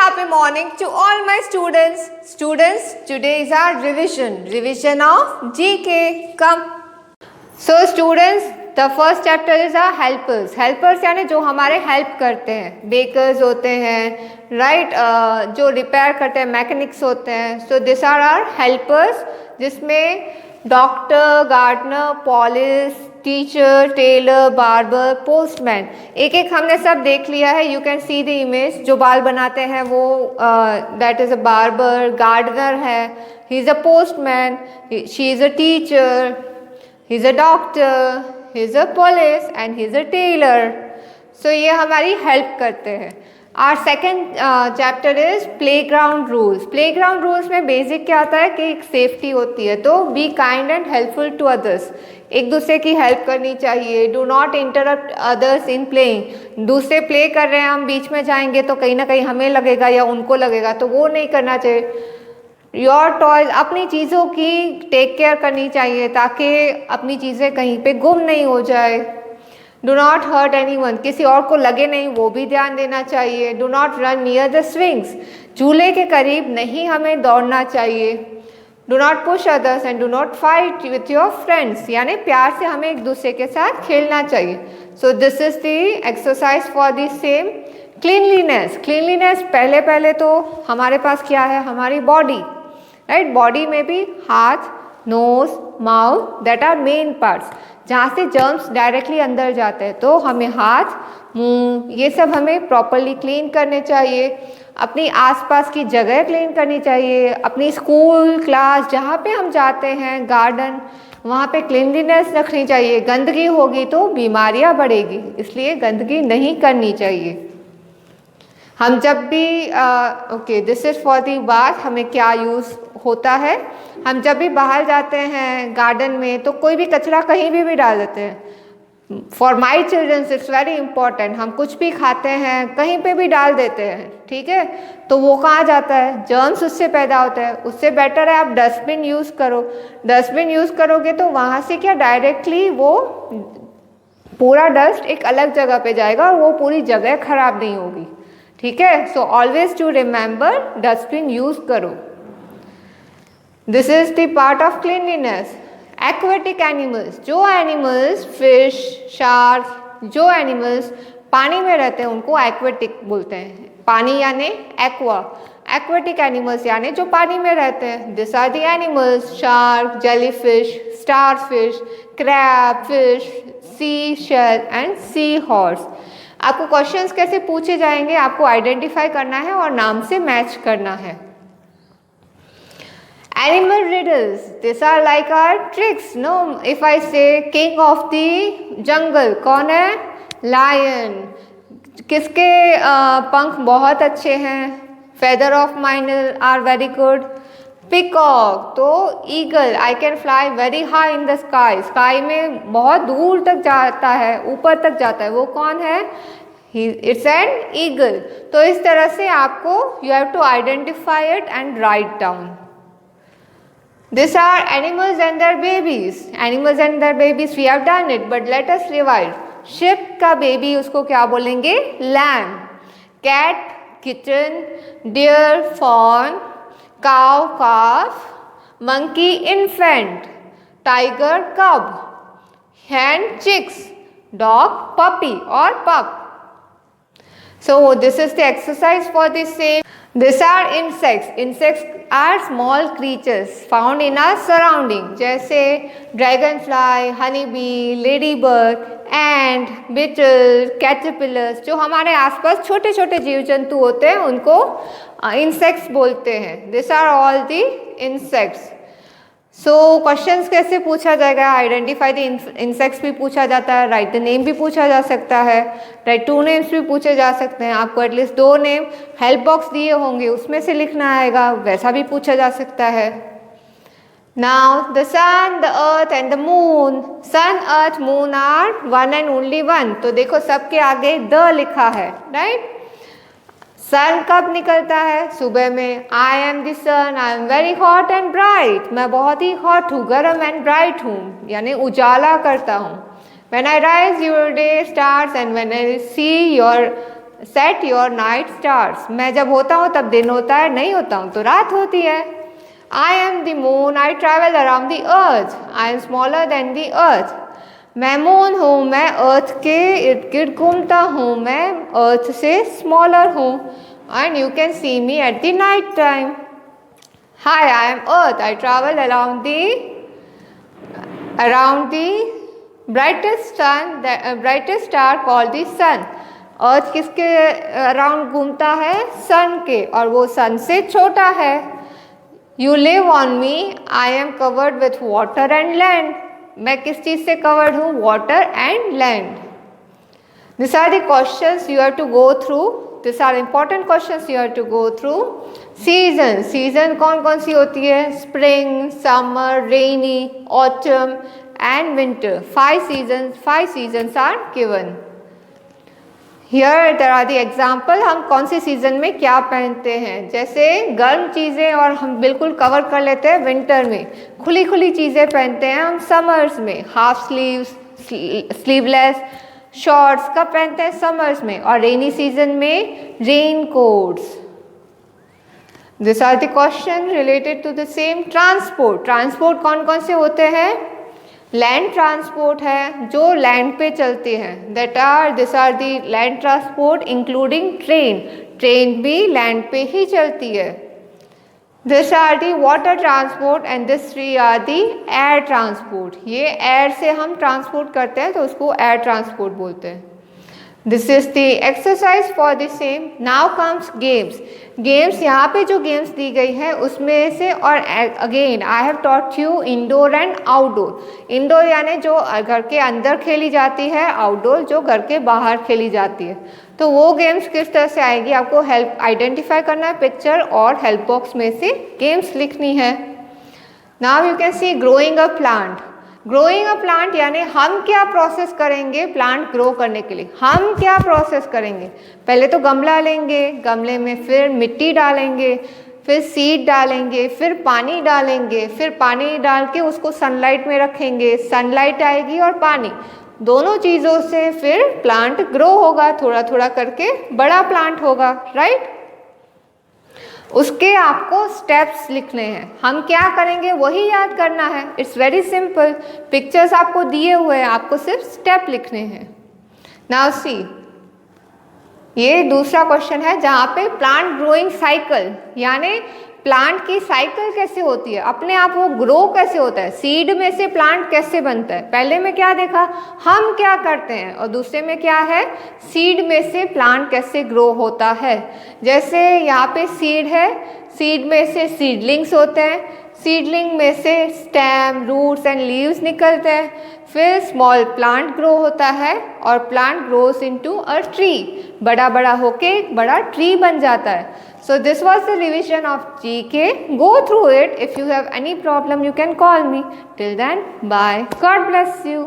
happy morning to all my students. Students, today is our revision of GK. Come. So students, the first chapter is our helpers. Helpers यानी जो हमारे help करते हैं, bakers होते हैं, right, जो repair करते हैं, मैकेनिक्स होते हैं. So this are our helpers, जिसमें doctor, gardener, police, teacher, tailor, barber, postman, एक एक हमने सब देख लिया है. You can see the image. जो बाल बनाते हैं वो that is a barber. Gardener है, he is a postman. She is a teacher, he is a doctor, he is a police and he is a tailor. So ये हमारी help करते हैं. Our second chapter is playground rules. Playground rules में basic क्या होता है कि एक सेफ्टी होती है. तो be kind and helpful to others. एक दूसरे की हेल्प करनी चाहिए. Do not interrupt others in playing. दूसरे प्ले कर रहे हैं, हम बीच में जाएंगे तो कहीं ना कहीं हमें लगेगा या उनको लगेगा, तो वो नहीं करना चाहिए. योर टॉयज, अपनी चीज़ों की टेक केयर करनी चाहिए ताकि अपनी चीज़ें कहीं पे गुम नहीं हो जाए. डू नॉट हर्ट एनीवन, किसी और को लगे नहीं वो भी ध्यान देना चाहिए. Do not run near the swings, झूले के करीब नहीं हमें दौड़ना चाहिए. Do not push others and do not fight with your friends, यानी प्यार से हमें एक दूसरे के साथ खेलना चाहिए. So this is the exercise for the same. Cleanliness. Cleanliness पहले तो हमारे पास क्या है, हमारी बॉडी, राइट. बॉडी में भी हाथ, nose, mouth, that are main parts जहाँ से जर्म्स डायरेक्टली अंदर जाते हैं. तो हमें हाथ, मुंह, ये सब हमें प्रॉपरली क्लीन करने चाहिए. अपनी आसपास की जगह क्लीन करनी चाहिए. अपनी स्कूल, क्लास, जहाँ पे हम जाते हैं, गार्डन, वहाँ पे क्लीनलीनेस रखनी चाहिए. गंदगी होगी तो बीमारियाँ बढ़ेगी, इसलिए गंदगी नहीं करनी चाहिए. हम जब भी okay, this is for the बात, हमें क्या यूज़ होता है. हम जब भी बाहर जाते हैं गार्डन में तो कोई भी कचरा कहीं भी डाल देते हैं. For my childrens it's very important. हम कुछ भी खाते हैं कहीं पे भी डाल देते हैं, ठीक है, तो वो कहाँ जाता है, जर्म्स उससे पैदा होते हैं. उससे बेटर है आप डस्टबिन यूज़ करो. डस्टबिन यूज़ करोगे तो वहाँ से क्या डायरेक्टली वो पूरा डस्ट एक अलग जगह पे जाएगा और वो पूरी जगह खराब नहीं होगी, ठीक है. So always to remember dustbin use करो. This is the part of cleanliness. Aquatic animals, जो एनिमल्स फिश, शार्क, जो एनिमल्स पानी में रहते हैं उनको एक्वेटिक बोलते हैं. पानी यानी एक्वा. एक्वेटिक एनिमल्स यानी जो पानी में रहते हैं. This are the animals: shark, jellyfish, starfish, crab, fish, sea shell and sea horse. आपको क्वेश्चंस कैसे पूछे जाएंगे, आपको आइडेंटिफाई करना है और नाम से मैच करना है. Animal riddles, these are like our tricks, no? If I say king of the jungle, कौन है, lion. किसके पंख बहुत अच्छे हैं, feather of mine are very good. Peacock, तो eagle, I can fly very high in the sky. Sky में बहुत दूर तक जाता है, ऊपर तक जाता है, वो कौन है, it's an eagle. तो इस तरह से आपको you have to identify it and write down. These are animals and their babies. Animals and their babies, we have done it, but let us revise. Sheep का baby उसको क्या बोलेंगे, lamb. Cat, kitten. Deer, fawn. Cow, calf. Monkey, infant. Tiger, cub. Hen, chicks. Dog, puppy or pup. So this is the exercise for the same. These are insects. Insects are small creatures found in our surrounding, जैसे dragonfly, honeybee, ladybug, ant, beetle, caterpillars. जो हमारे आसपास छोटे छोटे जीव जंतु होते हैं उनको insects बोलते हैं. These are all the insects. So questions कैसे पूछा जाएगा, आइडेंटिफाई द इंसेक्ट्स भी पूछा जाता है, राइट द नेम भी पूछा जा सकता है, राइट 2 नेम्स भी पूछे जा सकते हैं. आपको एटलीस्ट 2 नेम हेल्प बॉक्स दिए होंगे उसमें से लिखना आएगा, वैसा भी पूछा जा सकता है. Now the sun, the earth and the moon. Sun, earth, moon are one and only one. तो देखो सबके आगे द लिखा है, राइट. सन कब निकलता है, सुबह में. I am the sun, I am very hot and bright. मैं बहुत ही हॉट हूँ, गर्म एंड ब्राइट हूँ, यानी उजाला करता हूँ. When I rise your day starts and when I see your set your night stars, मैं जब होता हूँ तब दिन होता है, नहीं होता हूँ तो रात होती है। आई am the moon, I travel around the earth, I am smaller than the earth, मैं मून हूँ, मैं अर्थ के इर्द गिर्द घूमता हूँ, मैं अर्थ से स्मॉलर हूँ। And you can C me at the night time. Hi, I am earth, I travel around the brightest star called the sun। अर्थ किसके अराउंड घूमता है? सन के, और वो सन से छोटा है। You live on me, I am covered with water and land, मैं किस चीज़ से कवर्ड हूँ? Water and land. This are the questions you have to go through, this are important questions you have to go through. Season, season कौन कौन सी होती है? Spring, summer, rainy, autumn and winter. 5 seasons are given। Here there are the example, हम कौन सी season में क्या पहनते हैं। जैसे गर्म चीज़ें और हम बिल्कुल कवर कर लेते हैं विंटर में, खुली खुली चीज़ें पहनते हैं हम समर्स में, हाफ स्लीव्स, स्लीवलेस, शॉर्ट्स कब पहनते हैं? समर्स में। और रेनी सीजन में rain coats. This are the question related to the same. Transport, transport कौन कौन से होते हैं? लैंड ट्रांसपोर्ट है जो लैंड पे चलते हैं, this are the land transport including train, train भी लैंड पे ही चलती है। This are the water transport and this three are the air transport, ये एयर से हम ट्रांसपोर्ट करते हैं तो उसको एयर ट्रांसपोर्ट बोलते हैं। This is the exercise for the same. Now comes games. Games, यहाँ पे जो गेम्स दी गई है उसमें से, और again I have taught you indoor and outdoor. Indoor यानी जो घर के अंदर खेली जाती है, आउटडोर जो घर के बाहर खेली जाती है। तो वो गेम्स किस तरह से आएगी, आपको हेल्प आइडेंटिफाई करना है पिक्चर, और हेल्प बॉक्स में से गेम्स लिखनी है। Now you can C growing a plant. Growing a plant यानी हम क्या प्रोसेस करेंगे प्लांट ग्रो करने के लिए, हम क्या प्रोसेस करेंगे? पहले तो गमला लेंगे, गमले में फिर मिट्टी डालेंगे, फिर सीड डालेंगे, फिर पानी डालेंगे, फिर पानी डाल के उसको सनलाइट में रखेंगे, सनलाइट आएगी और पानी, दोनों चीज़ों से फिर प्लांट ग्रो होगा, थोड़ा थोड़ा करके बड़ा प्लांट होगा, राइट। उसके आपको स्टेप्स लिखने हैं, हम क्या करेंगे वही याद करना है। इट्स वेरी सिंपल, पिक्चर्स आपको दिए हुए हैं, आपको सिर्फ स्टेप लिखने हैं। नाउ सी, ये दूसरा क्वेश्चन है जहाँ पे प्लांट ग्रोइंग साइकिल, यानी प्लांट की साइकिल कैसे होती है, अपने आप वो ग्रो कैसे होता है, सीड में से प्लांट कैसे बनता है। पहले में क्या देखा, हम क्या करते हैं, और दूसरे में क्या है, सीड में से प्लांट कैसे ग्रो होता है। जैसे यहाँ पे सीड है, सीड में से सीडलिंग्स होते हैं, सीडलिंग में से स्टेम, रूट्स एंड लीव्स निकलते हैं, फिर स्मॉल प्लांट ग्रो होता है और plant grows into a tree, बड़ा बड़ा होके एक बड़ा ट्री बन जाता है। So this was the revision of GK. Go through it. If you have any problem, you can call me. Till then, bye. God bless you.